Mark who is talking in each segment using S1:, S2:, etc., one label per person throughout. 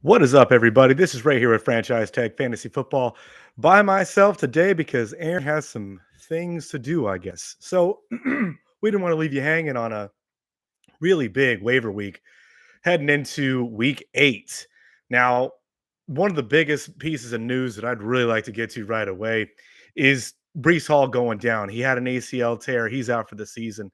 S1: What is up, everybody? This is Ray here with Franchise Tag Fantasy Football by myself today because Aaron has some things to do, I guess. So we didn't want to leave you hanging on a really big waiver week heading into week 8. Now, one of the biggest pieces of news that I'd really like to get to right away is Brees Hall going down. He had an ACL tear. He's out for the season.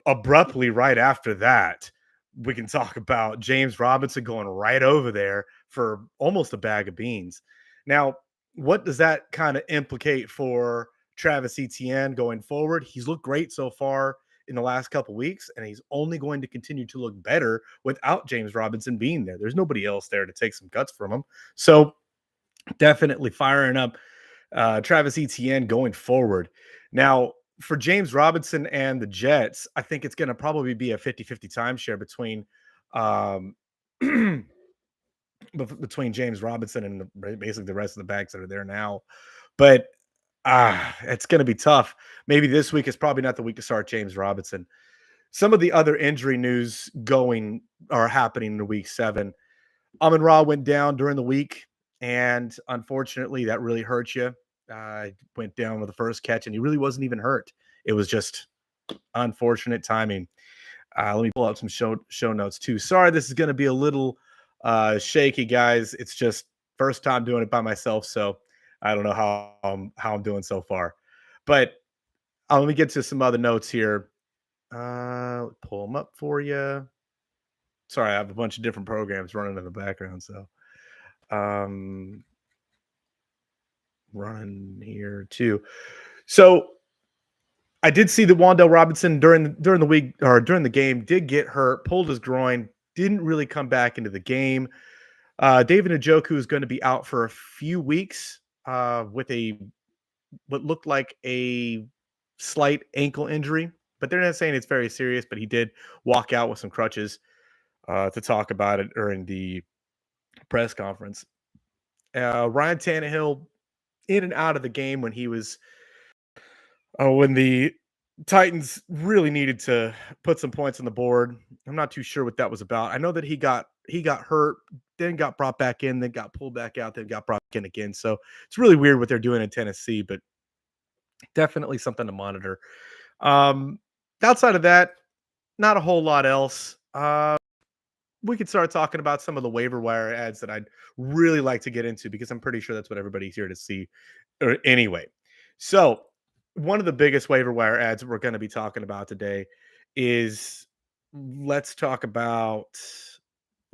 S1: Abruptly, right after that, we can talk about James Robinson going right over there for almost a bag of beans. Now, what does that kind of implicate for Travis Etienne going forward? He's looked great so far in the last couple weeks, and he's only going to continue to look better without James Robinson being there. There's nobody else there to take some guts from him. So definitely firing up Travis Etienne going forward. Now, for James Robinson and the Jets, I think it's going to probably be a 50-50 timeshare between um, between James Robinson and basically the rest of the backs that are there now. But it's going to be tough. Maybe this week is probably not the week to start James Robinson. Some of the other injury news going are happening in week 7. Amon Ra went down during the week, and unfortunately, that really hurt you. Went down with the first catch, and he really wasn't even hurt. It was just unfortunate timing. Let me pull up some show notes too. Sorry, this is going to be a little shaky, guys. It's just first time doing it by myself, so I don't know how I'm doing so far. But let me get to some other notes here. Pull them up for you. Sorry, I have a bunch of different programs running in the background, so um running here too. So I did see that Wandale Robinson during the week or during the game did get hurt, pulled his groin, didn't really come back into the game. David Njoku is going to be out for a few weeks with what looked like a slight ankle injury, but they're not saying it's very serious. But he did walk out with some crutches to talk about it during the press conference. Ryan Tannehill in and out of the game when the Titans really needed to put some points on the board. I'm not too sure what that was about. I know that he got hurt, then got brought back in, then got pulled back out, then got brought back in again. So it's really weird what they're doing in Tennessee, but definitely something to monitor. Um, Outside of that, not a whole lot else. We could start talking about some of the waiver wire ads that I'd really like to get into because I'm pretty sure that's what everybody's here to see anyway. So, one of the biggest waiver wire ads we're going to be talking about today is let's talk about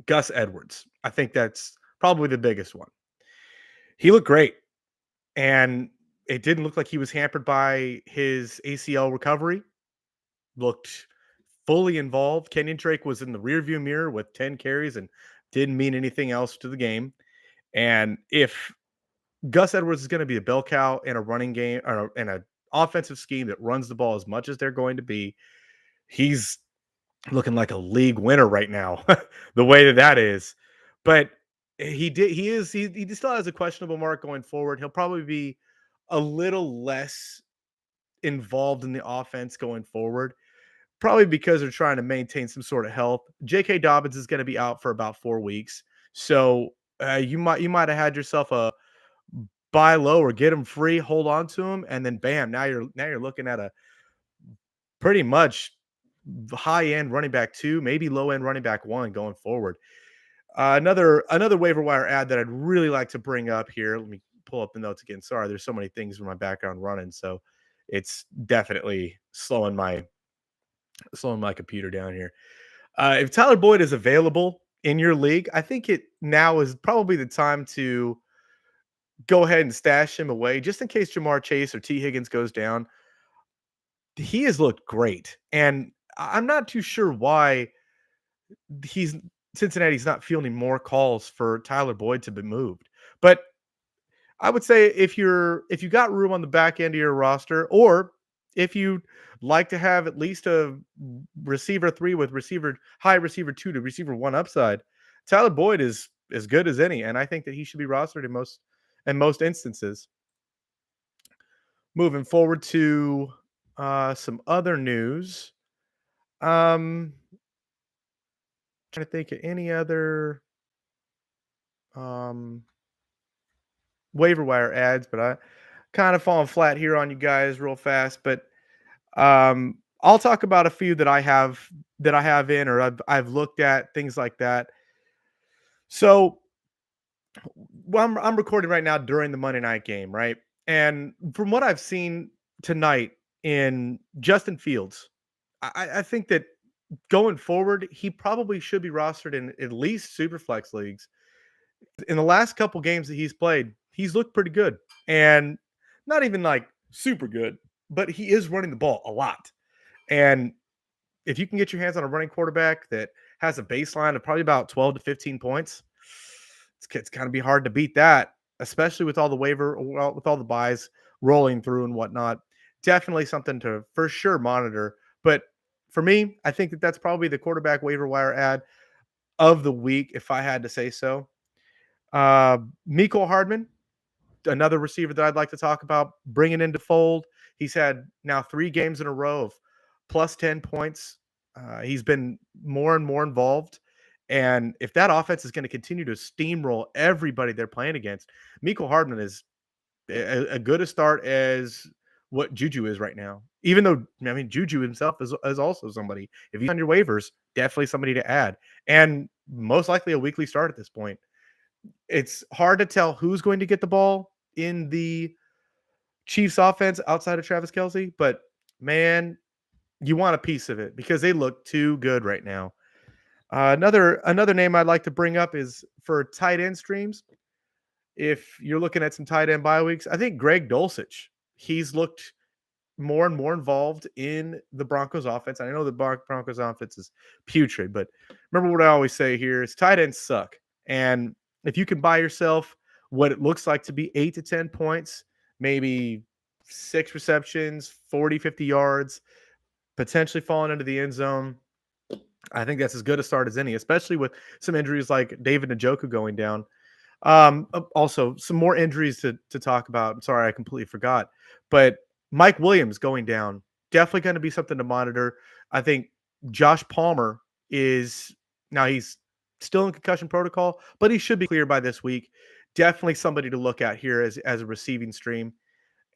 S1: Gus Edwards. I think that's probably the biggest one. He looked great, and it didn't look like he was hampered by his ACL recovery. Looked fully involved. Kenyon Drake was in the rearview mirror with 10 carries and didn't mean anything else to the game. And if Gus Edwards is going to be a bell cow in a running game or in an offensive scheme that runs the ball as much as they're going to be, he's looking like a league winner right now, the way that is. But he still has a questionable mark going forward. He'll probably be a little less involved in the offense going forward. Probably because they're trying to maintain some sort of health. J.K. Dobbins is going to be out for about 4 weeks, so you might have had yourself a buy low or get him free, hold on to him, and then bam, now you're looking at a pretty much high end running back 2, maybe low end running back 1 going forward. Another waiver wire ad that I'd really like to bring up here. Let me pull up the notes again. Sorry, there's so many things in my background running, so it's definitely slowing my computer down here. If Tyler Boyd is available in your league, I think it now is probably the time to go ahead and stash him away just in case Jamar Chase or T. Higgins goes down. He has looked great. And I'm not too sure why he's Cincinnati's not fielding more calls for Tyler Boyd to be moved. But I would say if you got room on the back end of your roster, or if you like to have at least a receiver 3 with receiver 2 to receiver 1 upside, Tyler Boyd is as good as any, and I think that he should be rostered in most instances. Moving forward to some other news. Trying to think of any other. um, waiver wire ads, but I kind of falling flat here on you guys real fast. But I'll talk about a few that I have in or I've looked at things like that. So well, I'm recording right now during the Monday night game, right? And from what I've seen tonight in Justin Fields, I think that going forward, he probably should be rostered in at least super flex leagues. In the last couple games that he's played, he's looked pretty good. And not even like super good, but he is running the ball a lot. And if you can get your hands on a running quarterback that has a baseline of probably about 12 to 15 points, it's going to be hard to beat that, especially with all the waiver, well, with all the buys rolling through and whatnot. Definitely something to for sure monitor. But for me, I think that that's probably the quarterback waiver wire ad of the week, if I had to say so. Miko Hardman, another receiver that I'd like to talk about, bringing into fold. He's had now 3 games in a row of plus 10 points. He's been more and more involved. And if that offense is going to continue to steamroll everybody they're playing against, Miko Hardman is a good a start as what Juju is right now. Even though, I mean, Juju himself is also somebody, if he's on your waivers, definitely somebody to add. And most likely a weekly start at this point. It's hard to tell who's going to get the ball in the Chiefs offense outside of Travis Kelce, but man, you want a piece of it because they look too good right now. Another name I'd like to bring up is for tight end streams. If you're looking at some tight end bye weeks, I think Greg Dulcich. He's looked more and more involved in the Broncos offense. I know the Broncos offense is putrid, but remember what I always say here is tight ends suck. And if you can buy yourself what it looks like to be 8 to 10 points, maybe 6 receptions, 40, 50 yards, potentially falling into the end zone, I think that's as good a start as any, especially with some injuries like David Njoku going down. Also, some more injuries to talk about. I'm sorry, I completely forgot. But Mike Williams going down, definitely going to be something to monitor. I think Josh Palmer is now he's still in concussion protocol, but he should be clear by this week. Definitely somebody to look at here as a receiving stream.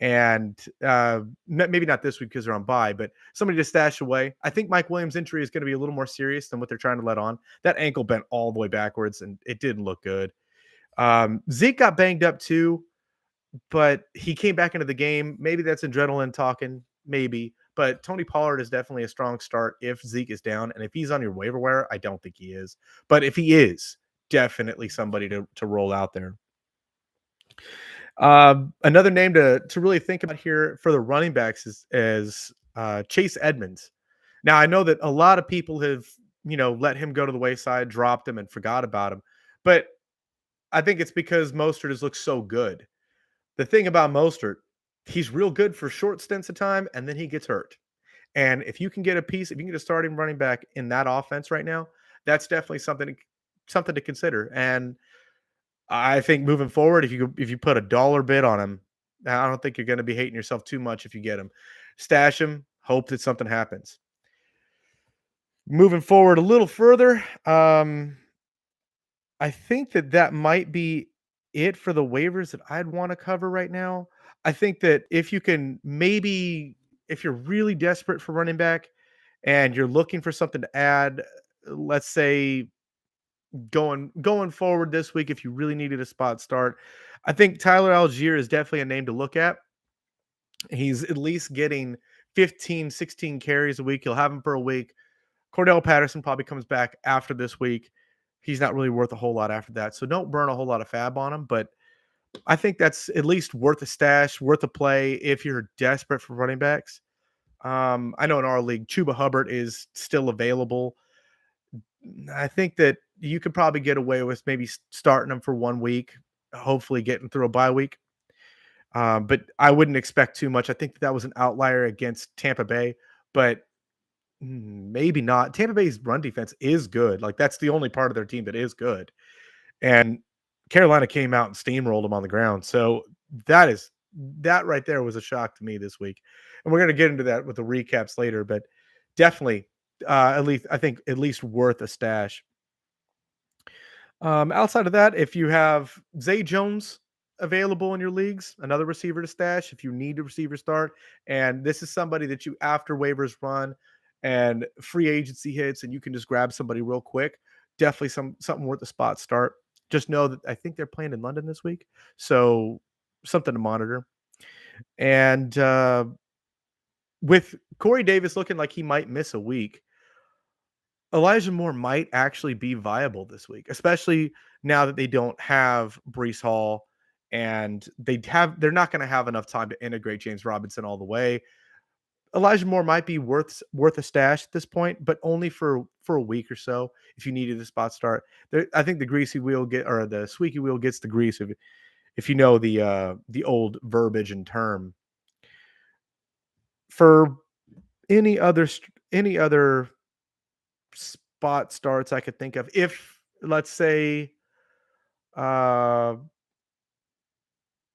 S1: And maybe not this week because they're on bye, but somebody to stash away. I think Mike Williams' injury is going to be a little more serious than what they're trying to let on. That ankle bent all the way backwards, and it didn't look good. Zeke got banged up too, but he came back into the game. Maybe that's adrenaline talking, maybe. But Tony Pollard is definitely a strong start if Zeke is down. And if he's on your waiver wire, I don't think he is. But if he is, definitely somebody to roll out there. Another name to really think about here for the running backs is Chase Edmonds. Now I know that a lot of people have let him go to the wayside, dropped him, and forgot about him. But I think it's because Mostert has looked so good. The thing about Mostert, he's real good for short stints of time, and then he gets hurt. And if you can get a piece, if you can get a starting running back in that offense right now, that's definitely something to consider. And I think moving forward, if you put a dollar bid on him, I don't think you're going to be hating yourself too much if you get him. Stash him, hope that something happens. Moving forward a little further, I think that might be it for the waivers that I'd want to cover right now. I think that if you can maybe if you're really desperate for running back and you're looking for something to add, let's say going forward this week, if you really needed a spot start, I think Tyler Algier is definitely a name to look at. He's at least getting 15, 16 carries a week. You'll have him for a week. Cordell Patterson probably comes back after this week. He's not really worth a whole lot after that. So don't burn a whole lot of fab on him. But I think that's at least worth a stash, worth a play if you're desperate for running backs. I know in our league, Chuba Hubbard is still available. I think that you could probably get away with maybe starting him for 1 week, hopefully getting through a bye week. But I wouldn't expect too much. I think that was an outlier against Tampa Bay, but maybe not. Tampa Bay's run defense is good. Like that's the only part of their team that is good. And Carolina came out and steamrolled them on the ground. So that right there was a shock to me this week. And we're going to get into that with the recaps later, but definitely at least I think at least worth a stash. Outside of that, if you have Zay Jones available in your leagues, another receiver to stash, if you need a receiver start, and this is somebody that you after waivers run and free agency hits, and you can just grab somebody real quick. Definitely something worth the spot start. Just know that I think they're playing in London this week, so something to monitor. And with Corey Davis looking like he might miss a week, Elijah Moore might actually be viable this week, especially now that they don't have Brees Hall and they're not going to have enough time to integrate James Robinson all the way. Elijah Moore might be worth a stash at this point, but only for a week or so if you needed a spot start. I think the greasy wheel get or the squeaky wheel gets the grease if you know the old verbiage and term. For any other spot starts I could think of, if let's say uh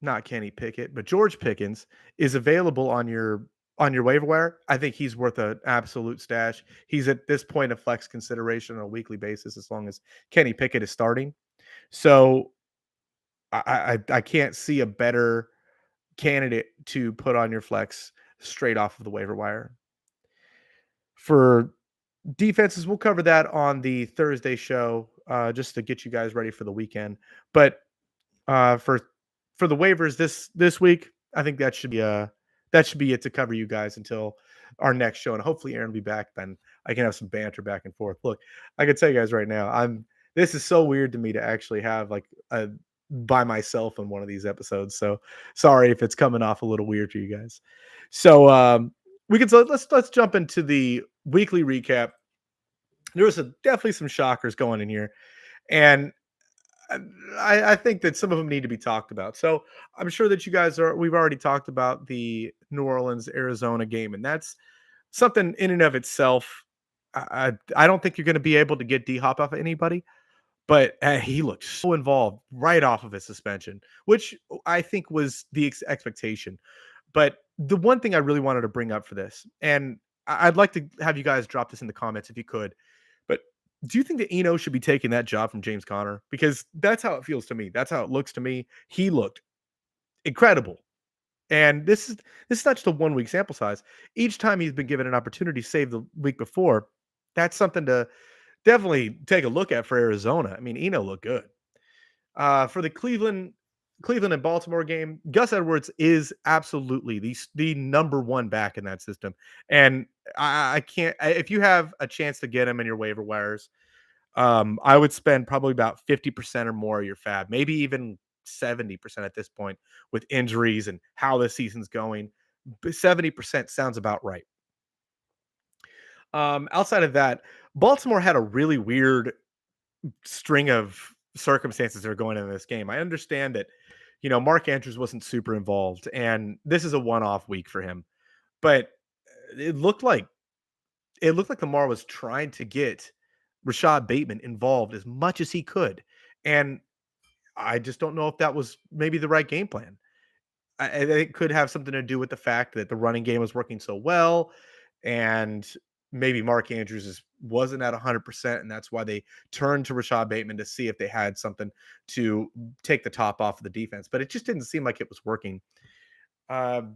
S1: not Kenny Pickett, but George Pickens is available on your waiver wire, I think he's worth an absolute stash. He's at this point a flex consideration on a weekly basis as long as Kenny Pickett is starting. So I can't see a better candidate to put on your flex straight off of the waiver wire. For defenses, we'll cover that on the Thursday show, just to get you guys ready for the weekend. But uh, for for the waivers this week, I think that should be it to cover you guys until our next show, and hopefully Aaron will be back. Then I can have some banter back and forth. Look, I can tell you guys right now, this is so weird to me to actually have like a by myself in one of these episodes. So sorry if it's coming off a little weird to you guys. So we can so let's jump into the weekly recap. There was definitely some shockers going in here, and I think that some of them need to be talked about. So I'm sure that you guys are. We've already talked about the New Orleans Arizona game, and that's something in and of itself. I don't think you're going to be able to get D Hop off of anybody, but he looked so involved right off of his suspension, which I think was the expectation. But the one thing I really wanted to bring up for this, and I'd like to have you guys drop this in the comments if you could, but do you think that Eno should be taking that job from James Conner? Because that's how it feels to me. That's how it looks to me. He looked incredible. And this is not just a 1 week sample size. Each time he's been given an opportunity, save the week before, that's something to definitely take a look at for Arizona. I mean, Eno looked good. For the Cleveland and Baltimore game, Gus Edwards is absolutely the number one back in that system, and I can't. If you have a chance to get him in your waiver wires, I would spend probably about 50% or more of your fab, maybe even 70% at this point with injuries and how the season's going. 70% sounds about right. Outside of that, Baltimore had a really weird string of circumstances that are going into this game. I understand that, Mark Andrews wasn't super involved, and this is a one-off week for him. But it looked like Lamar was trying to get Rashad Bateman involved as much as he could, and I just don't know if that was maybe the right game plan. I think it could have something to do with the fact that the running game was working so well, and maybe Mark Andrews wasn't at 100%, and that's why they turned to Rashad Bateman to see if they had something to take the top off of the defense. But it just didn't seem like it was working. Um,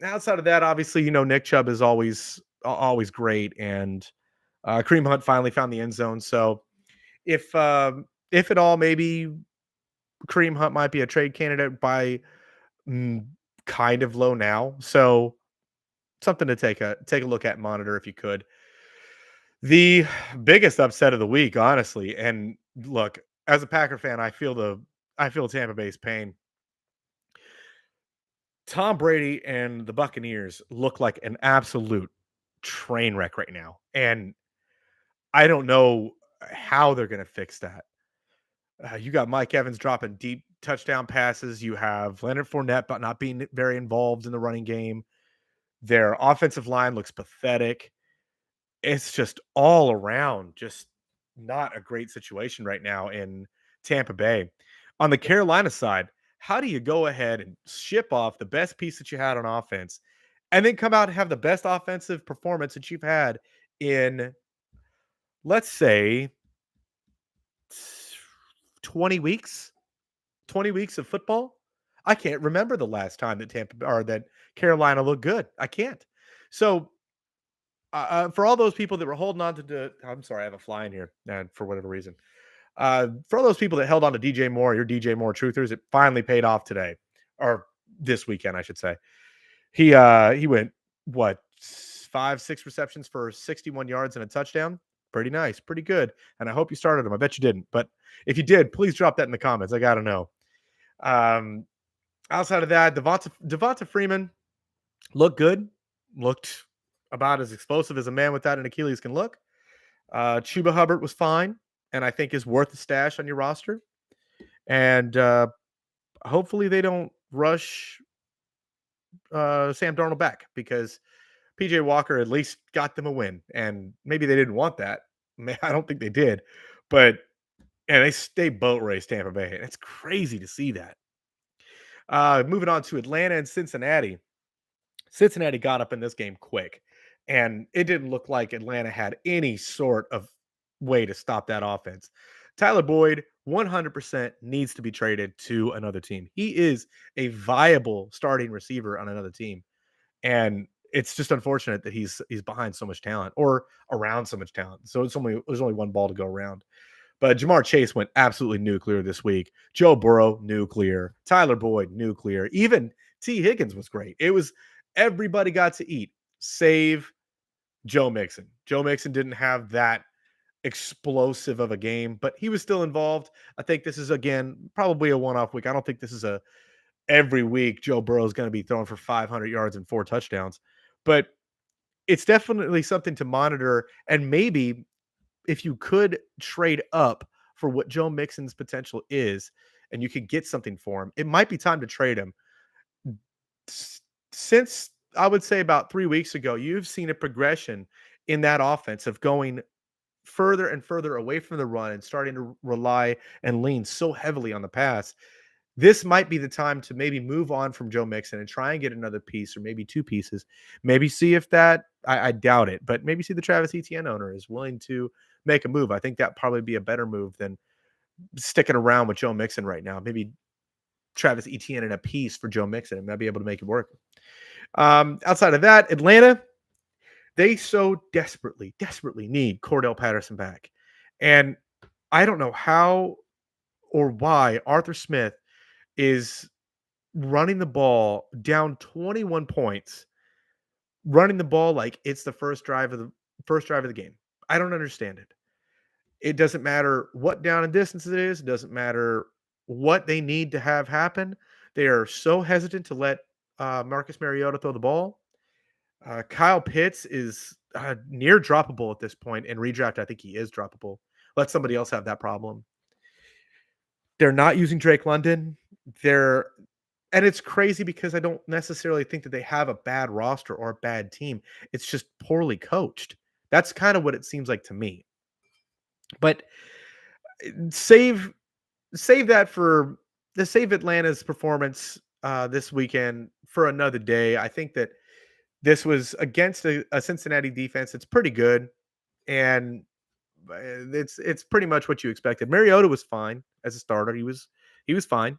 S1: Outside of that, obviously, Nick Chubb is always great, and Kareem Hunt finally found the end zone. So if at all, maybe Kareem Hunt might be a trade candidate by mm, kind of low now. So something to take a look at, monitor if you could. The biggest upset of the week, honestly, and look, as a Packer fan, I feel Tampa Bay's pain. Tom Brady and the Buccaneers look like an absolute train wreck right now, and I don't know how they're going to fix that. You got Mike Evans dropping deep touchdown passes. You have Leonard Fournette but not being very involved in the running game. Their offensive line looks pathetic. It's just all around just not a great situation right now in Tampa Bay. On the Carolina side, how do you go ahead and ship off the best piece that you had on offense and then come out and have the best offensive performance that you've had in, let's say, 20 weeks, 20 weeks of football. I can't remember the last time that Tampa or that Carolina looked good. I can't. So for all those people that were holding on to I'm sorry, I have a fly in here, for whatever reason. For all those people that held on to DJ Moore, your DJ Moore truthers, it finally paid off today or this weekend, I should say. He went what 5, 6 receptions for 61 yards and a touchdown. Pretty nice, pretty good. And I hope you started him. I bet you didn't, but if you did, please drop that in the comments. I got to know. Um, Outside of that, Devonta Freeman looked good. Looked about as explosive as a man without an Achilles can look. Chuba Hubbard was fine, and I think is worth the stash on your roster. And hopefully they don't rush Sam Darnold back because PJ Walker at least got them a win. And maybe they didn't want that. I don't think they did, but and they boat raced Tampa Bay. It's crazy to see that. Moving on to Atlanta and Cincinnati. Cincinnati got up in this game quick, and it didn't look like Atlanta had any sort of way to stop that offense. Tyler Boyd 100% needs to be traded to another team. He is a viable starting receiver on another team, and it's just unfortunate that he's behind so much talent or around so much talent. So there's only one ball to go around. But Jamar Chase went absolutely nuclear this week. Joe Burrow, nuclear. Tyler Boyd, nuclear. Even T. Higgins was great. It was everybody got to eat, save Joe Mixon. Joe Mixon didn't have that explosive of a game, but he was still involved. I think this is, again, probably a one-off week. I don't think this is a every week Joe Burrow is going to be throwing for 500 yards and 4 touchdowns. But it's definitely something to monitor, and maybe if you could trade up for what Joe Mixon's potential is, and you could get something for him, it might be time to trade him. Since I would say about 3 weeks ago, you've seen a progression in that offense of going further and further away from the run and starting to rely and lean so heavily on the pass. This might be the time to maybe move on from Joe Mixon and try and get another piece or maybe 2 pieces. Maybe see if I doubt it, but maybe see the Travis Etienne owner is willing to make a move. I think that probably be a better move than sticking around with Joe Mixon right now. Maybe Travis Etienne in a piece for Joe Mixon and might be able to make it work. Outside of that, Atlanta, they so desperately, desperately need Cordell Patterson back. And I don't know how or why Arthur Smith is running the ball down 21 points, running the ball like it's the first drive of the game. I don't understand it. It doesn't matter what down and distance it is. It doesn't matter what they need to have happen. They are so hesitant to let Marcus Mariota throw the ball. Kyle Pitts is near droppable at this point. In redraft, I think he is droppable. Let somebody else have that problem. They're not using Drake London. And it's crazy because I don't necessarily think that they have a bad roster or a bad team. It's just poorly coached. That's kind of what it seems like to me. But save that for the save Atlanta's performance this weekend for another day. I think that this was against a Cincinnati defense. It's pretty good, and it's pretty much what you expected. Mariota was fine as a starter. He was fine.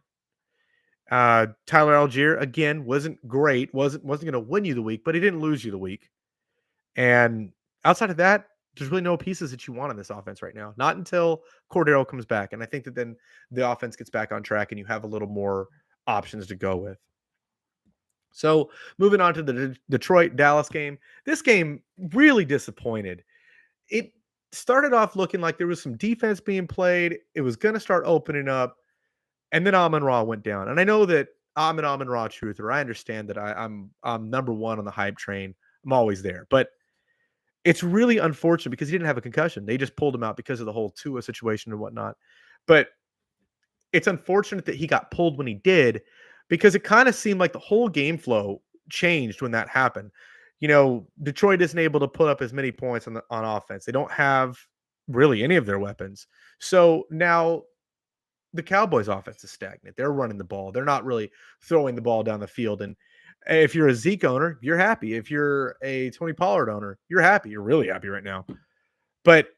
S1: Tyler Algier again wasn't great. wasn't going to win you the week, but he didn't lose you the week. And outside of that, there's really no pieces that you want in this offense right now. Not until Cordero comes back. And I think that then the offense gets back on track and you have a little more options to go with. So moving on to the Detroit-Dallas game. This game really disappointed. It started off looking like there was some defense being played. It was going to start opening up. And then Amon-Ra went down. And I know that I'm an Amon-Ra truther. I understand that I'm number one on the hype train. I'm always there. But it's really unfortunate because he didn't have a concussion. They just pulled him out because of the whole Tua situation and whatnot. But it's unfortunate that he got pulled when he did because it kind of seemed like the whole game flow changed when that happened. Detroit isn't able to put up as many points on offense. They don't have really any of their weapons. So now the Cowboys offense is stagnant. They're running the ball. They're not really throwing the ball down the field. And if you're a Zeke owner, you're happy. If you're a Tony Pollard owner, you're happy. You're really happy right now. But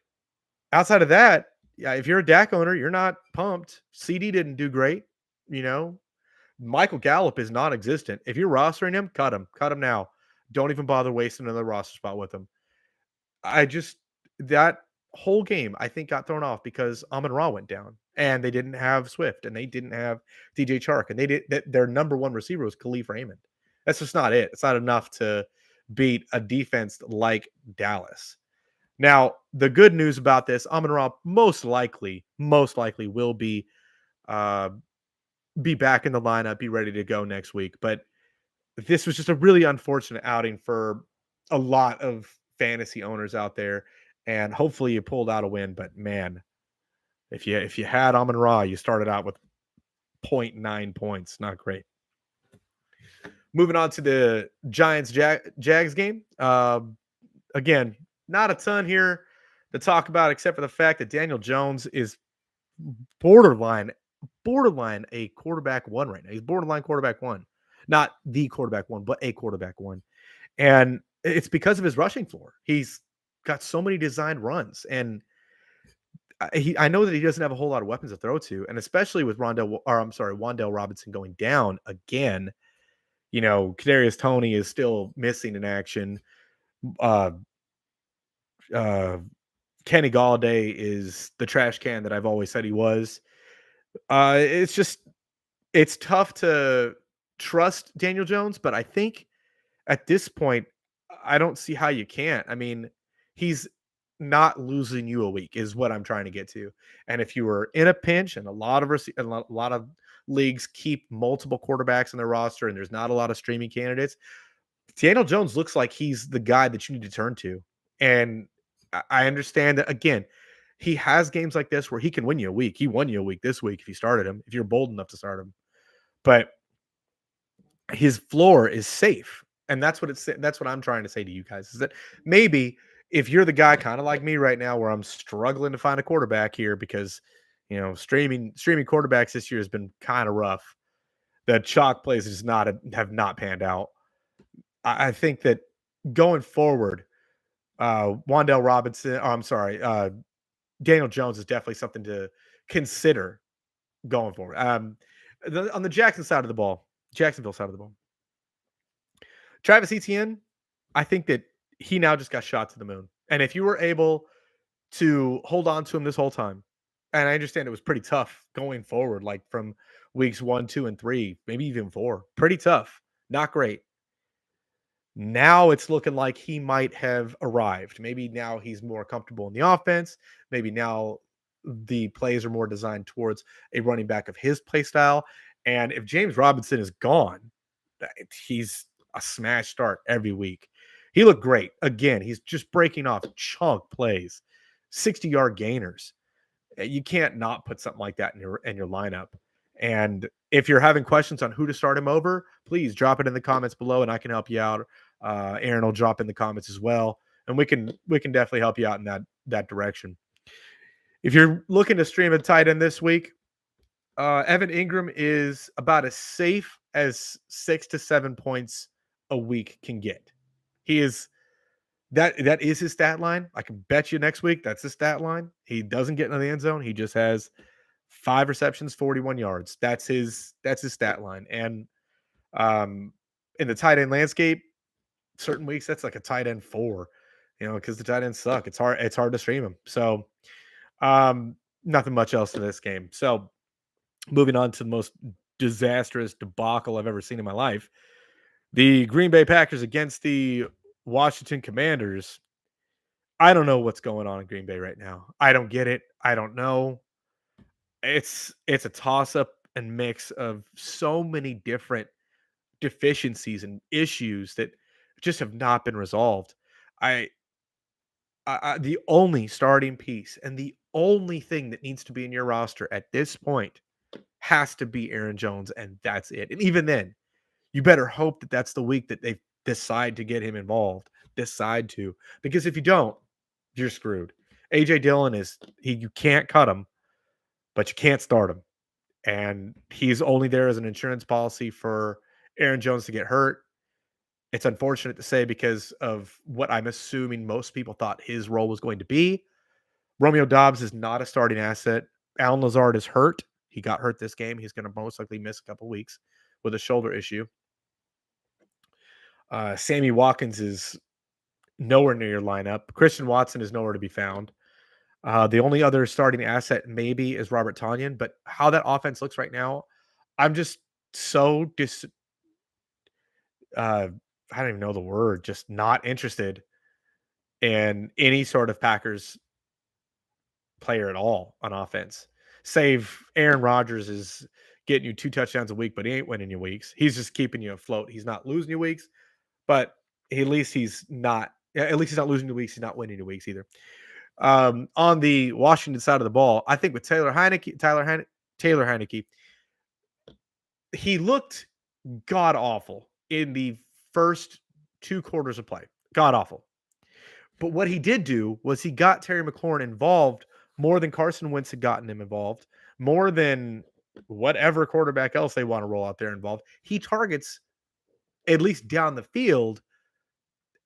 S1: outside of that, Yeah, if you're a Dak owner, you're not pumped. CD didn't do great. You know, Michael Gallup is non-existent. If you're rostering him, cut him. Cut him now. Don't even bother wasting another roster spot with him. I just that whole game I think got thrown off because Amon Ra went down and they didn't have Swift and they didn't have DJ Chark and they did that their number one receiver was Khalif Raymond. That's just not it. It's not enough to beat a defense like Dallas. Now, the good news about this, Amon Ra most likely will uh be back in the lineup, be ready to go next week. But this was just a really unfortunate outing for a lot of fantasy owners out there. And hopefully you pulled out a win. But man, if you had Amon Ra, you started out with zero point 0.9 points. Not great. Moving on to the Giants Jags game. Again, not a ton here to talk about except for the fact that Daniel Jones is borderline borderline a quarterback one right now. He's borderline quarterback one. Not the quarterback one, but a quarterback one. And it's because of his rushing floor. He's got so many designed runs, and I know that he doesn't have a whole lot of weapons to throw to, and especially with Wandell Robinson going down again. Kadarius Toney is still missing in action. Uh, uh, Kenny Galladay is the trash can that I've always said he was. It's tough to trust Daniel Jones, but I think at this point, I don't see how you can't. I mean, he's not losing you a week is what I'm trying to get to. And if you were in a pinch and a lot of leagues keep multiple quarterbacks in their roster and there's not a lot of streaming candidates, Daniel Jones looks like he's the guy that you need to turn to. And I understand that again, he has games like this where he can win you a week. He won you a week this week if you started him, if you're bold enough to start him. But his floor is safe. And that's what I'm trying to say to you guys is that maybe if you're the guy kind of like me right now where I'm struggling to find a quarterback here because streaming quarterbacks this year has been kind of rough. The chalk plays have not panned out. I think that going forward, Wandell Robinson, I'm sorry, Daniel Jones is definitely something to consider going forward. On the Jacksonville side of the ball, Travis Etienne, I think that he now just got shot to the moon. And if you were able to hold on to him this whole time, and I understand it was pretty tough going forward, like from weeks 1, 2, and 3, maybe even 4. Pretty tough. Not great. Now it's looking like he might have arrived. Maybe now he's more comfortable in the offense. Maybe now the plays are more designed towards a running back of his play style. And if James Robinson is gone, he's a smash start every week. He looked great. Again, he's just breaking off chunk plays, 60-yard gainers. You can't not put something like that in your lineup. And if you're having questions on who to start him over, please drop it in the comments below, and I can help you out. Aaron will drop in the comments as well, and we can definitely help you out in that direction. If you're looking to stream a tight end this week, Evan Ingram is about as safe as 6 to 7 points a week can get. He is that is his stat line. I can bet you next week that's his stat line. He doesn't get into the end zone. He just has 5 receptions, 41 yards. That's his stat line. And in the tight end landscape, certain weeks that's like a tight end 4, because the tight ends suck. It's hard to stream them. So nothing much else to this game. So moving on to the most disastrous debacle I've ever seen in my life. The Green Bay Packers against the Washington Commanders. I don't know what's going on in Green Bay right now. I don't get it. I don't know. It's a toss up and mix of so many different deficiencies and issues that just have not been resolved. I, the only starting piece and the only thing that needs to be in your roster at this point has to be Aaron Jones, and that's it. And even then, you better hope that that's the week that they decide to get him involved. Because if you don't, you're screwed. AJ Dillon you can't cut him, but you can't start him. And he's only there as an insurance policy for Aaron Jones to get hurt. It's unfortunate to say because of what I'm assuming most people thought his role was going to be. Romeo Dobbs is not a starting asset. Alan Lazard is hurt. He got hurt this game. He's going to most likely miss a couple weeks with a shoulder issue. Sammy Watkins is nowhere near your lineup. Christian Watson is nowhere to be found. The only other starting asset maybe is Robert Tonyan, but how that offense looks right now, I'm just so I don't even know the word, just not interested in any sort of Packers player at all on offense. Save Aaron Rodgers is getting you 2 touchdowns a week, but he ain't winning you weeks. He's just keeping you afloat. He's not losing you weeks, but at least he's not losing you weeks. He's not winning you weeks either. On the Washington side of the ball, I think with Taylor Heineke, he looked god awful in the first 2 quarters of play. God awful. But what he did do was he got Terry McLaurin involved more than Carson Wentz had gotten him involved, more than whatever quarterback else they want to roll out there involved. He targets, at least down the field,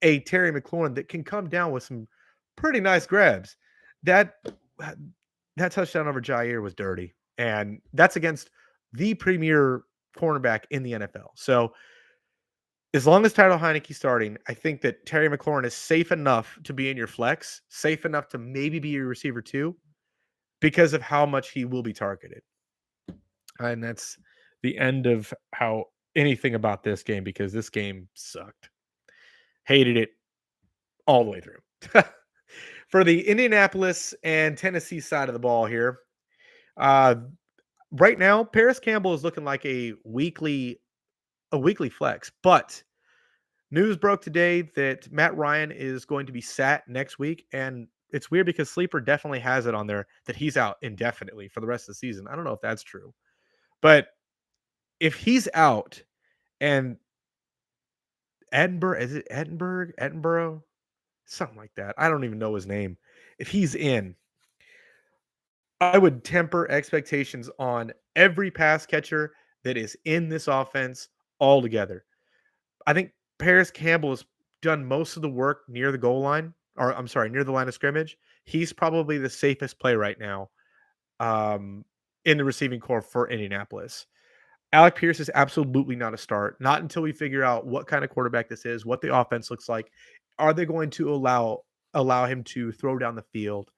S1: a Terry McLaurin that can come down with some pretty nice grabs. That that touchdown over Jair was dirty, and that's against the premier cornerback in the NFL. So as long as Tyler Heineke's starting, I think that Terry McLaurin is safe enough to be in your flex, safe enough to maybe be your receiver too, because of how much he will be targeted. And that's the end of how anything about this game, because this game sucked. Hated it all the way through. For the Indianapolis and Tennessee side of the ball here, uh, right now, Paris Campbell is looking like a weekly flex, but news broke today that Matt Ryan is going to be sat next week, and it's weird because Sleeper definitely has it on there that he's out indefinitely for the rest of the season. I don't know if that's true, but if he's out and Edinburgh, something like that. I don't even know his name. If he's in, I would temper expectations on every pass catcher that is in this offense altogether. I think Paris Campbell has done most of the work near the goal line, or I'm sorry, near the line of scrimmage. He's probably the safest play right now in the receiving corps for Indianapolis. Alec Pierce is absolutely not a start. Not until we figure out what kind of quarterback this is, what the offense looks like. Are they going to allow him to throw down the field?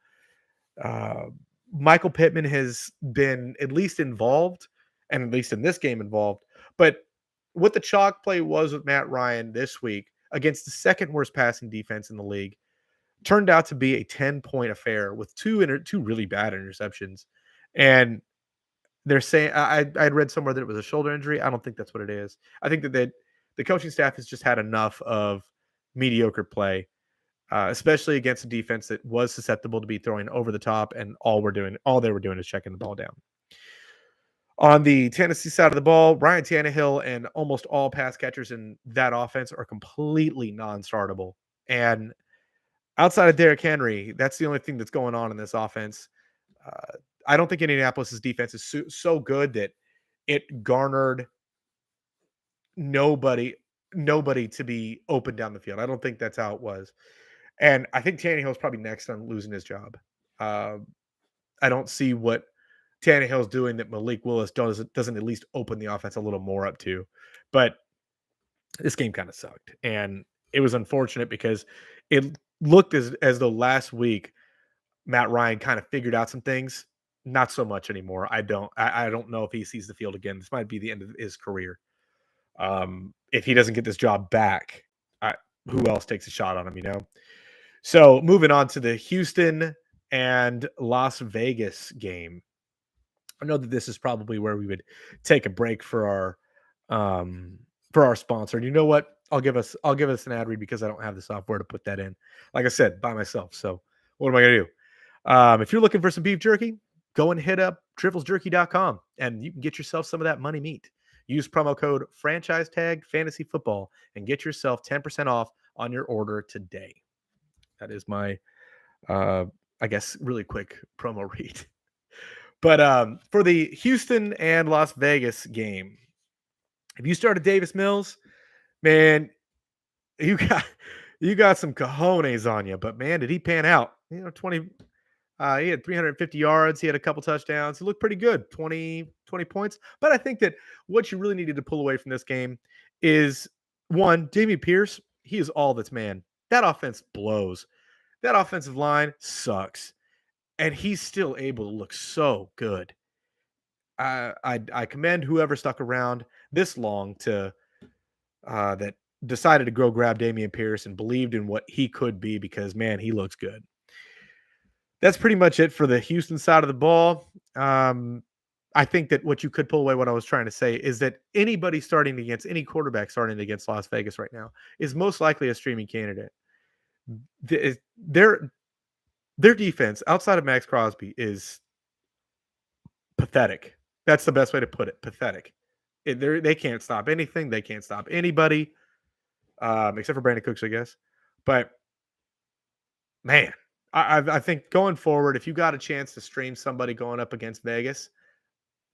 S1: Uh, Michael Pittman has been at least involved, and at least in this game involved. But what the chalk play was with Matt Ryan this week against the second worst passing defense in the league turned out to be a 10-point affair with two really bad interceptions. And they're saying I'd read somewhere that it was a shoulder injury. I don't think that's what it is. I think that the coaching staff has just had enough of mediocre play, especially against a defense that was susceptible to be throwing over the top, and all they were doing is checking the ball down. On the Tennessee side of the ball, Ryan Tannehill and almost all pass catchers in that offense are completely non-startable. And outside of Derrick Henry, that's the only thing that's going on in this offense. I don't think Indianapolis's defense is so good that it garnered nobody to be open down the field. I don't think that's how it was. And I think Tannehill's probably next on losing his job. I don't see what Tannehill's doing that Malik Willis doesn't at least open the offense a little more up to. But this game kind of sucked. And it was unfortunate because it looked as though last week Matt Ryan kind of figured out some things. Not so much anymore. I don't know if he sees the field again. This might be the end of his career. If he doesn't get this job back, who else takes a shot on him, you know? So moving on to the Houston and Las Vegas game. I know that this is probably where we would take a break for our sponsor. And you know what? I'll give us an ad read because I don't have the software to put that in. Like I said, by myself. So what am I gonna do? If you're looking for some beef jerky, go and hit up triflesjerky.com and you can get yourself some of that money meat. Use promo code franchise tag fantasy football and get yourself 10% off on your order today. That is my I guess really quick promo read. But for the Houston and Las Vegas game, if you started Davis Mills, man, you got some cojones on you. But man, did he pan out? 20 He had 350 yards. He had a couple touchdowns. He looked pretty good, 20 points. But I think that what you really needed to pull away from this game is one, Dameon Pierce, he is all that's man. That offense blows. That offensive line sucks. And he's still able to look so good. I commend whoever stuck around this long to that decided to go grab Dameon Pierce and believed in what he could be because man, he looks good. That's pretty much it for the Houston side of the ball. I think that what you could pull away, what I was trying to say, is that anybody starting against any quarterback starting against Las Vegas right now is most likely a streaming candidate. Their their defense outside of Max Crosby is pathetic. That's the best way to put it. Pathetic. They can't stop anything. They can't stop anybody, except for Brandon Cooks, I guess. But man, I think going forward, if you got a chance to stream somebody going up against Vegas,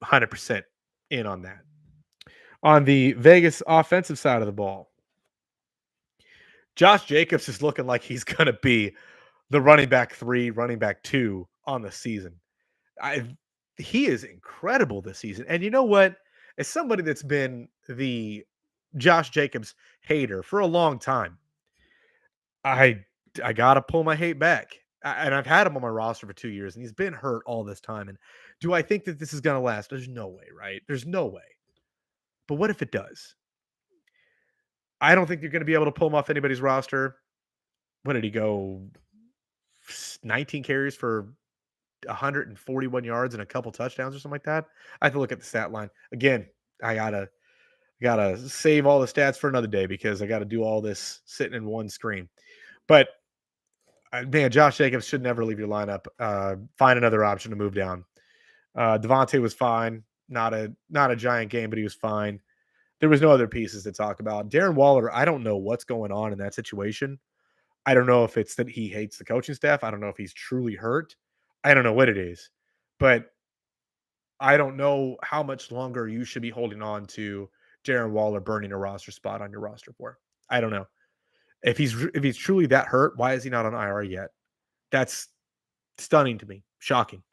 S1: 100% in on that. On the Vegas offensive side of the ball, Josh Jacobs is looking like he's going to be the running back 3, running back 2 on the season. I He is incredible this season. And you know what? As somebody that's been the Josh Jacobs hater for a long time, I I got to pull my hate back. And I've had him on my roster for 2 years and he's been hurt all this time, and do I think that this is going to last? There's no way, right? There's no way. But what if it does? I don't think you're going to be able to pull him off anybody's roster. What did he go? 19 carries for 141 yards and a couple touchdowns or something like that. I have to look at the stat line again. I gotta save all the stats for another day because I got to do all this sitting in one screen. But man, Josh Jacobs should never leave your lineup. Find another option to move down. Devontae was fine. Not a giant game, but he was fine. There was no other pieces to talk about. Darren Waller, I don't know what's going on in that situation. I don't know if it's that he hates the coaching staff. I don't know if he's truly hurt. I don't know what it is. But I don't know how much longer you should be holding on to Darren Waller burning a roster spot on your roster for. I don't know. If he's truly that hurt, why is he not on IR yet? That's stunning to me. Shocking.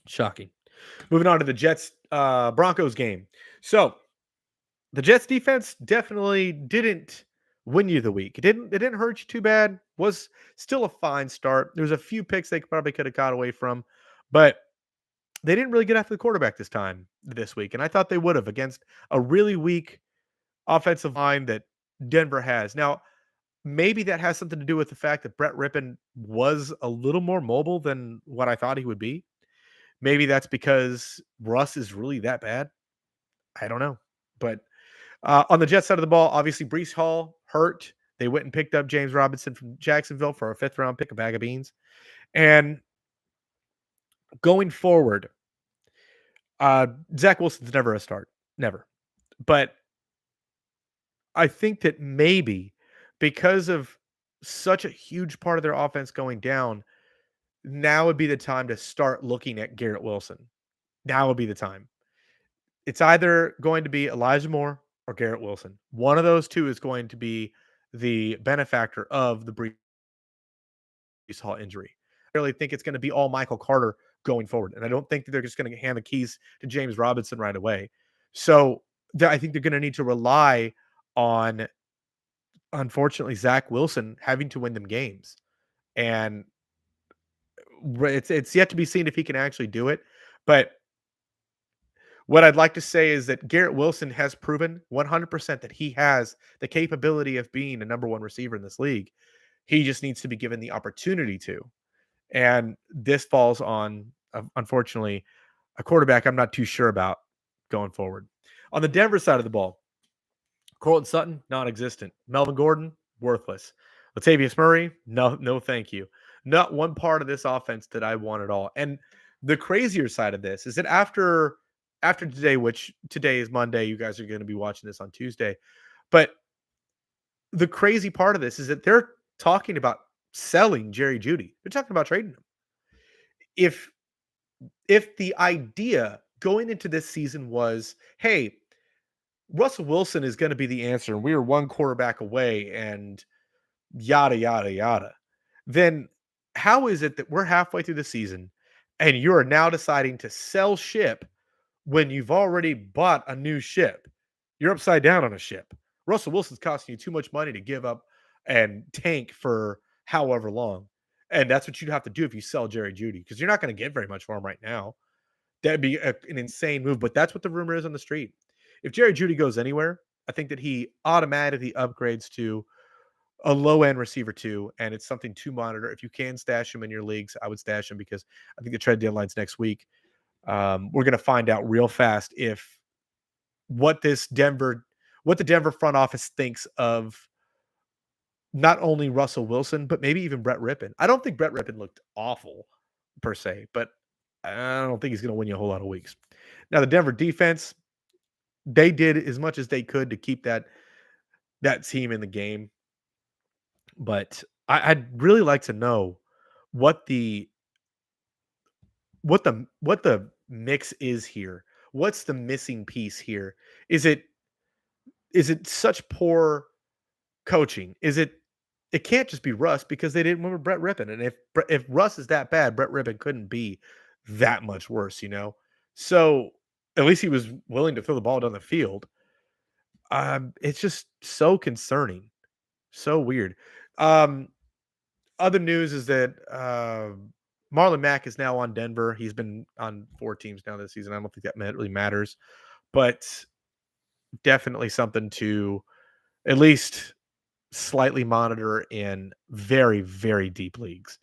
S1: Shocking. Moving on to the Jets Broncos game. So the Jets defense definitely didn't win you the week. It didn't hurt you too bad. Was still a fine start. There's a few picks they probably could have got away from, but they didn't really get after the quarterback this week. And I thought they would have against a really weak offensive line that Denver has. Now, maybe that has something to do with the fact that Brett Rippon was a little more mobile than what I thought he would be. Maybe that's because Russ is really that bad. I don't know. But on the Jets side of the ball, obviously Brees Hall hurt. They went and picked up James Robinson from Jacksonville for a 5th-round pick, a bag of beans. And going forward, Zach Wilson's never a start. Never. But I think that maybe because of such a huge part of their offense going down, now would be the time to start looking at Garrett Wilson. Now would be the time. It's either going to be Elijah Moore or Garrett Wilson. One of those two is going to be the benefactor of the Brees Hall injury. I really think it's going to be all Michael Carter going forward. And I don't think that they're just going to hand the keys to James Robinson right away. So I think they're going to need to rely on, unfortunately, Zach Wilson having to win them games. And it's yet to be seen if he can actually do it. But what I'd like to say is that Garrett Wilson has proven 100% that he has the capability of being a number one receiver in this league. He just needs to be given the opportunity to. And this falls on, unfortunately, a quarterback I'm not too sure about going forward. On the Denver side of the ball, Courtland Sutton, non-existent. Melvin Gordon, worthless. Latavius Murray, no, thank you. Not one part of this offense that I want at all. And the crazier side of this is that after today, which today is Monday, you guys are going to be watching this on Tuesday. But the crazy part of this is that they're talking about selling Jerry Jeudy. They're talking about trading him. If the idea going into this season was, hey, Russell Wilson is going to be the answer, and we are one quarterback away, and yada, yada, yada, then how is it that we're halfway through the season and you're now deciding to sell ship when you've already bought a new ship? You're upside down on a ship. Russell Wilson's costing you too much money to give up and tank for however long. And that's what you'd have to do if you sell Jerry Judy, because you're not going to get very much for him right now. That'd be an insane move, but that's what the rumor is on the street. If Jerry Judy goes anywhere, I think that he automatically upgrades to a low end receiver too, and it's something to monitor. If you can stash him in your leagues, I would stash him because I think the trade deadline's next week. We're going to find out real fast if what this Denver, what the Denver front office thinks of not only Russell Wilson, but maybe even Brett Rippon. I don't think Brett Rippon looked awful per se, but I don't think he's going to win you a whole lot of weeks. Now, the Denver defense, they did as much as they could to keep that team in the game, but I'd really like to know what the mix is here. What's the missing piece here? Is it such poor coaching? It can't just be Russ because they didn't remember Brett Rippon. And if Russ is that bad, Brett Rippon couldn't be that much worse, you know? So at least he was willing to throw the ball down the field. It's just so concerning. So weird. Um, Other news is that Marlon Mack is now on Denver. He's been on 4 teams now this season. I don't think that really matters, but definitely something to at least slightly monitor in very, very deep leagues.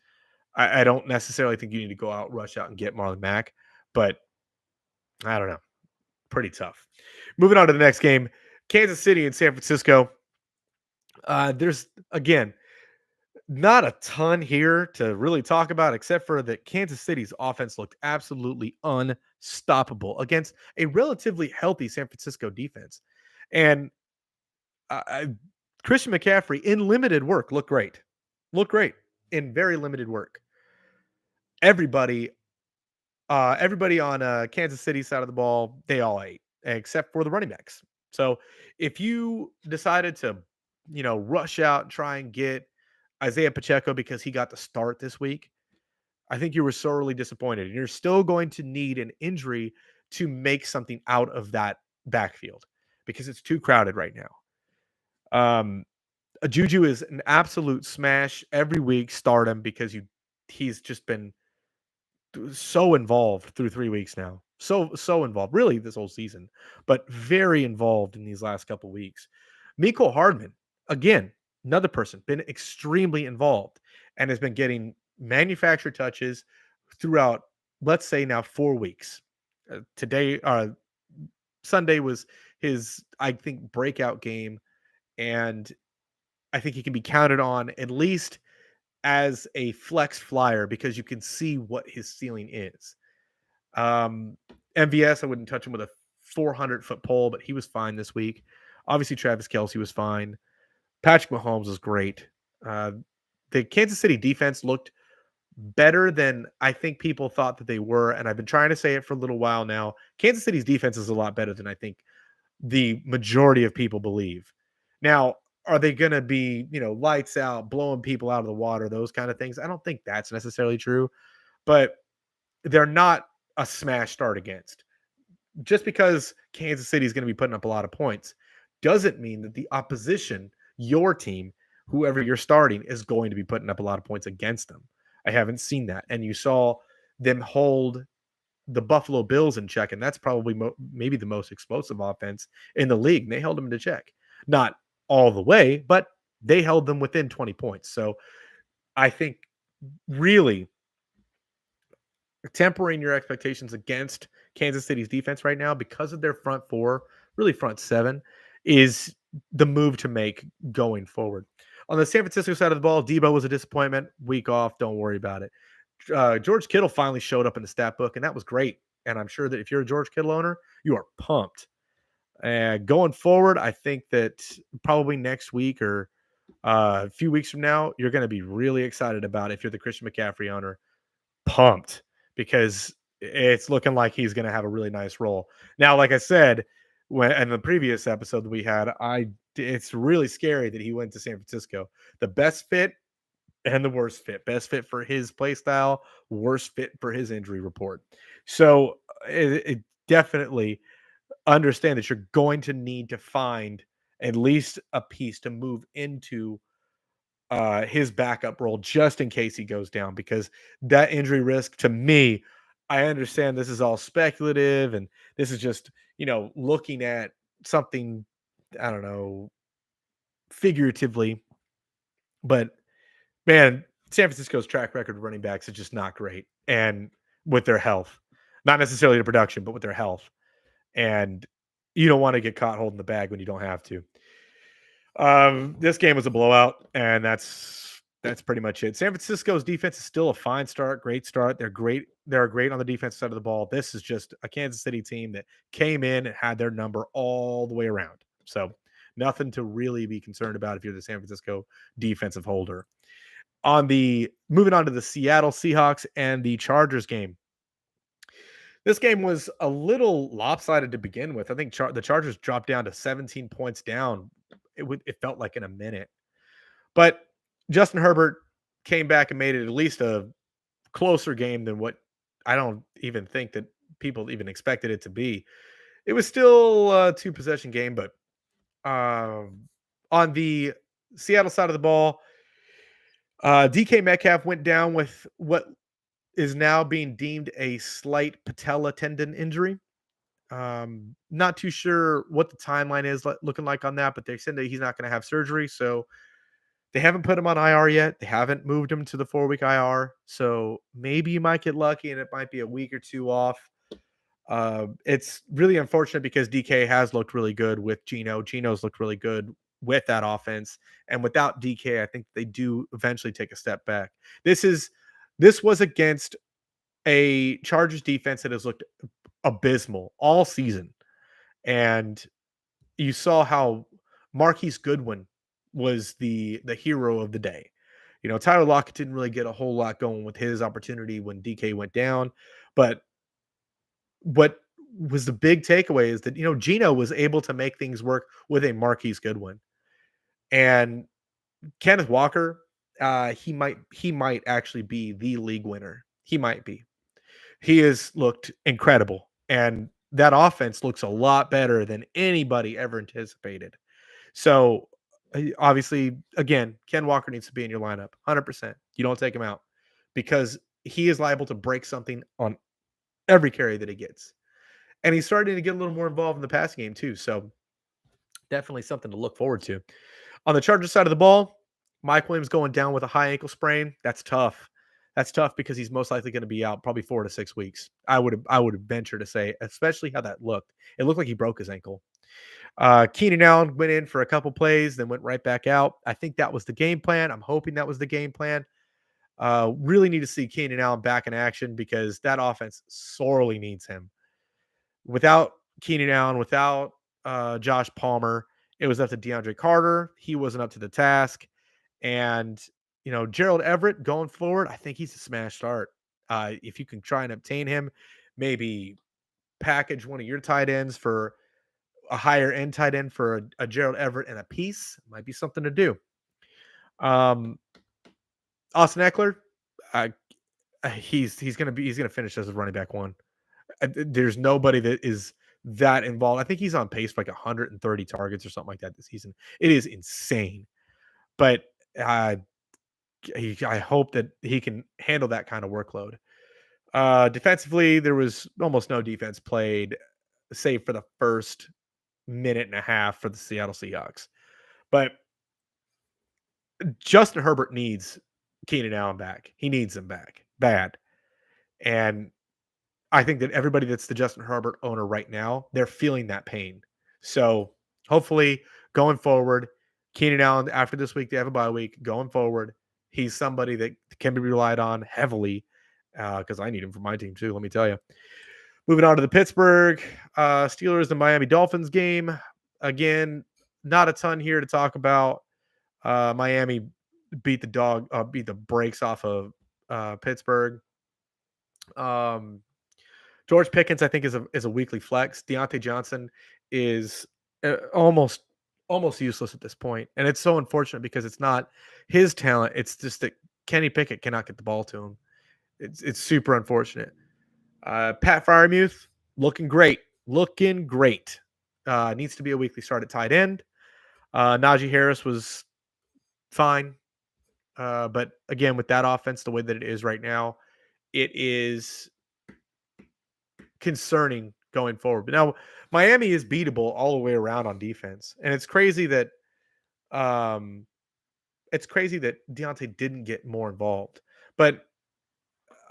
S1: I don't necessarily think you need to go out, rush out, and get Marlon Mack, but I don't know. Pretty tough. Moving on to the next game, Kansas City and San Francisco. There's again not a ton here to really talk about, except for that Kansas City's offense looked absolutely unstoppable against a relatively healthy San Francisco defense. And Christian McCaffrey in limited work looked great. Looked great in very limited work. Everybody, everybody on Kansas City side of the ball, they all ate except for the running backs. So if you decided to, rush out and try and get Isaiah Pacheco because he got the start this week, I think you were sorely disappointed. And you're still going to need an injury to make something out of that backfield because it's too crowded right now. Juju is an absolute smash every week. Start him because he's just been so involved through 3 weeks now. So involved, really this whole season, but very involved in these last couple weeks. Mecole Hardman, again, another person, been extremely involved and has been getting manufactured touches throughout, let's say now 4 weeks. Sunday was his, I think, breakout game, and I think he can be counted on at least as a flex flyer because you can see what his ceiling is. MVS, I wouldn't touch him with a 400-foot pole, but he was fine this week. Obviously, Travis Kelce was fine. Patrick Mahomes was great. The Kansas City defense looked better than I think people thought that they were, and I've been trying to say it for a little while now. Kansas City's defense is a lot better than I think the majority of people believe. Now, are they going to be, lights out, blowing people out of the water, those kind of things? I don't think that's necessarily true, but they're not a smash start against. Just because Kansas City is going to be putting up a lot of points doesn't mean that the opposition, your team, whoever you're starting, is going to be putting up a lot of points against them. I haven't seen that. And you saw them hold the Buffalo Bills in check, and that's probably maybe the most explosive offense in the league. And they held them to check. Not all the way, but they held them within 20 points. So I think really tempering your expectations against Kansas City's defense right now because of their front four, really front seven, is the move to make going forward. On the San Francisco side of the ball, Debo was a disappointment. Week off, don't worry about it. George Kittle finally showed up in the stat book, and that was great. And I'm sure that if you're a George Kittle owner, you are pumped. Going forward, I think that probably next week or a few weeks from now, you're going to be really excited about it if you're the Christian McCaffrey owner. Pumped because it's looking like he's going to have a really nice role. Now, like I said, when in the previous episode that we had, it's really scary that he went to San Francisco. The best fit and the worst fit. Best fit for his play style, worst fit for his injury report. So it definitely understand that you're going to need to find at least a piece to move into his backup role just in case he goes down, because that injury risk, to me, I understand this is all speculative and this is just, looking at something, I don't know, figuratively, but man, San Francisco's track record of running backs is just not great. And with their health, not necessarily the production, but with their health. And you don't want to get caught holding the bag when you don't have to. This game was a blowout, and that's pretty much it. San Francisco's defense is still a fine start, great start. They're great. They're great on the defensive side of the ball. This is just a Kansas City team that came in and had their number all the way around. So nothing to really be concerned about if you're the San Francisco defensive holder. On the moving on to the Seattle Seahawks and the Chargers game. This game was a little lopsided to begin with. I think the Chargers dropped down to 17 points down. It felt like in a minute. But Justin Herbert came back and made it at least a closer game than what I don't even think that people even expected it to be. It was still a two-possession game, but on the Seattle side of the ball, DK Metcalf went down with what is now being deemed a slight patella tendon injury. Not too sure what the timeline is looking like on that, but they said that he's not going to have surgery. So they haven't put him on IR yet. They haven't moved him to the 4-week IR. So maybe you might get lucky and it might be a week or two off. It's really unfortunate because DK has looked really good with Geno. Geno's looked really good with that offense. And without DK, I think they do eventually take a step back. This was against a Chargers defense that has looked abysmal all season. And you saw how Marquise Goodwin was the hero of the day. Tyler Lockett didn't really get a whole lot going with his opportunity when DK went down. But what was the big takeaway is that, Geno was able to make things work with a Marquise Goodwin. And Kenneth Walker, he might actually be the league winner. He might be. He has looked incredible. And that offense looks a lot better than anybody ever anticipated. So, obviously, again, Ken Walker needs to be in your lineup, 100%. You don't take him out because he is liable to break something on every carry that he gets. And he's starting to get a little more involved in the passing game too. So, definitely something to look forward to. On the Chargers side of the ball, Mike Williams going down with a high ankle sprain. That's tough. That's tough because he's most likely going to be out probably 4 to 6 weeks. I would venture to say, especially how that looked. It looked like he broke his ankle. Keenan Allen went in for a couple plays, then went right back out. I think that was the game plan. I'm hoping that was the game plan. Really need to see Keenan Allen back in action because that offense sorely needs him. Without Keenan Allen, without Josh Palmer, it was up to DeAndre Carter. He wasn't up to the task. And, Gerald Everett going forward, I think he's a smash start. If you can try and obtain him, maybe package one of your tight ends for a higher end tight end for a Gerald Everett and a piece, might be something to do. Austin Eckler, he's gonna finish as a running back one. There's nobody that is that involved. I think he's on pace for like 130 targets or something like that this season. It is insane, but I hope that he can handle that kind of workload. Defensively, there was almost no defense played, save for the first minute and a half for the Seattle Seahawks. But Justin Herbert needs Keenan Allen back. He needs him back bad. And I think that everybody that's the Justin Herbert owner right now, they're feeling that pain. So hopefully going forward, Keenan Allen, after this week, they have a bye week. Going forward, he's somebody that can be relied on heavily because I need him for my team too, let me tell you. Moving on to the Pittsburgh Steelers and Miami Dolphins game. Again, not a ton here to talk about. Miami beat the brakes off of Pittsburgh. George Pickens, I think, is a weekly flex. Deontay Johnson is almost useless at this point, and it's so unfortunate because it's not his talent. It's just that Kenny Pickett cannot get the ball to him. It's super unfortunate. Pat Fryermuth looking great, looking great. Needs to be a weekly start at tight end. Najee Harris was fine, but again, with that offense the way that it is right now, it is concerning going forward. But now Miami is beatable all the way around on defense, and um, it's crazy that Deontay didn't get more involved. But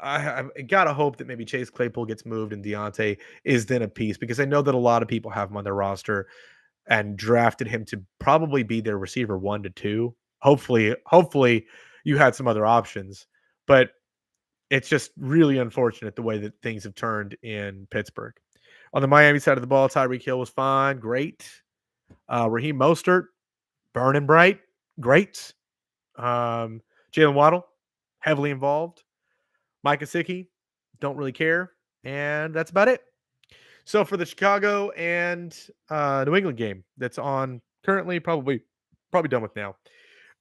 S1: I gotta hope that maybe Chase Claypool gets moved and Deontay is then a piece because I know that a lot of people have him on their roster and drafted him to probably be their receiver 1 to 2. Hopefully you had some other options, but it's just really unfortunate the way that things have turned in Pittsburgh. On the Miami side of the ball, Tyreek Hill was fine, great. Raheem Mostert, burning bright, great. Jalen Waddle, heavily involved. Mike Gesicki, don't really care. And that's about it. So for the Chicago and New England game that's on currently, probably done with now.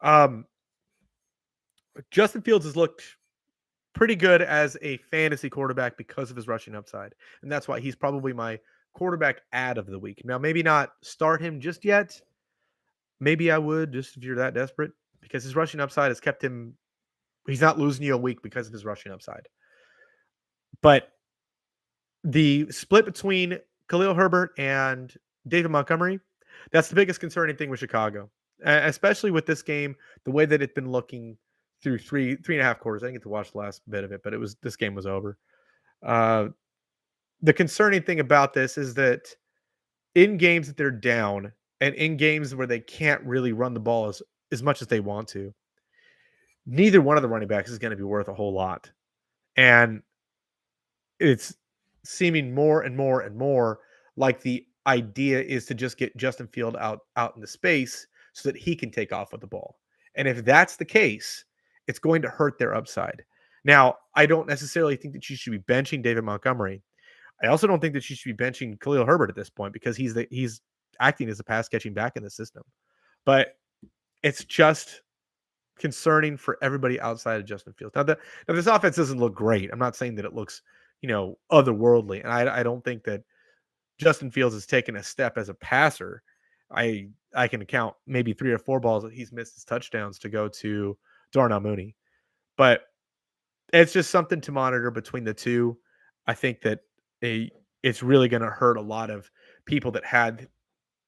S1: Um, Justin Fields has looked pretty good as a fantasy quarterback because of his rushing upside. And that's why he's probably my quarterback ad of the week. Now, maybe not start him just yet. Maybe I would just if you're that desperate because his rushing upside has kept him. He's not losing you a week because of his rushing upside. But the split between Khalil Herbert and David Montgomery, that's the biggest concerning thing with Chicago, especially with this game, the way that it's been looking through three and a half quarters. I didn't get to watch the last bit of it, but this game was over. Uh, the concerning thing about this is that in games that they're down and in games where they can't really run the ball as much as they want to, neither one of the running backs is going to be worth a whole lot. And it's seeming more and more and more like the idea is to just get Justin Field out into space so that he can take off with the ball. And if that's the case, it's going to hurt their upside. Now, I don't necessarily think that you should be benching David Montgomery. I also don't think that you should be benching Khalil Herbert at this point because he's acting as a pass catching back in the system. But it's just concerning for everybody outside of Justin Fields. Now this offense doesn't look great. I'm not saying that it looks, otherworldly. And I don't think that Justin Fields has taken a step as a passer. I can count maybe 3 or 4 balls that he's missed as touchdowns to go to Darnell Mooney. But it's just something to monitor between the two. I think that it's really going to hurt a lot of people that had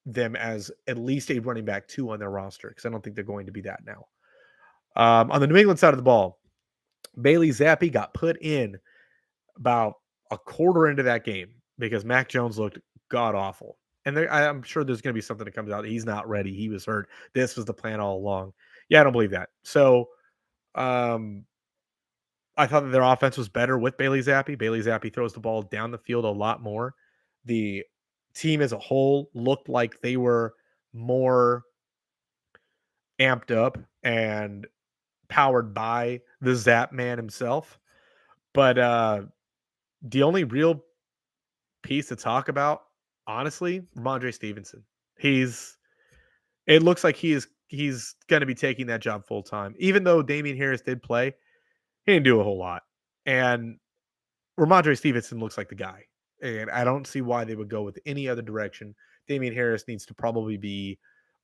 S1: them as at least a running back 2 on their roster because I don't think they're going to be that now. On the New England side of the ball, Bailey Zappi got put in about a quarter into that game because Mac Jones looked god awful. And I'm sure there's going to be something that comes out. He's not ready. He was hurt. This was the plan all along. Yeah, I don't believe that. So I thought that their offense was better with Bailey Zappi. Bailey Zappi throws the ball down the field a lot more. The team as a whole looked like they were more amped up and powered by the Zap man himself. But the only real piece to talk about, honestly, Ramondre Stevenson. It looks like he's going to be taking that job full time. Even though Damian Harris did play, he didn't do a whole lot. And Ramondre Stevenson looks like the guy. And I don't see why they would go with any other direction. Damian Harris needs to probably be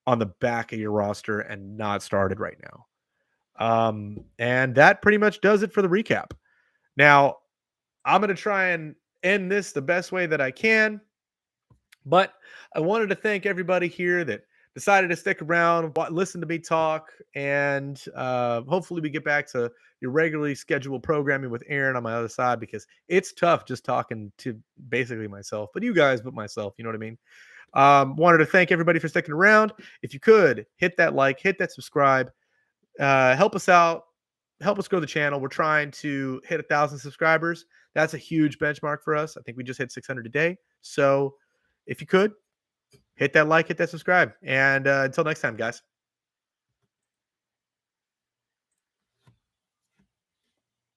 S1: on the back of your roster and not started right now. And that pretty much does it for the recap. Now, I'm going to try and end this the best way that I can. But I wanted to thank everybody here that decided to stick around, listen to me talk, and hopefully we get back to your regularly scheduled programming with Aaron on my other side because it's tough just talking to basically myself, but you guys, but myself, you know what I mean? Wanted to thank everybody for sticking around. If you could, hit that like, hit that subscribe, help us out, help us grow the channel. We're trying to hit 1,000 subscribers. That's a huge benchmark for us. I think we just hit 600 today. So if you could, hit that like, hit that subscribe. And until next time, guys.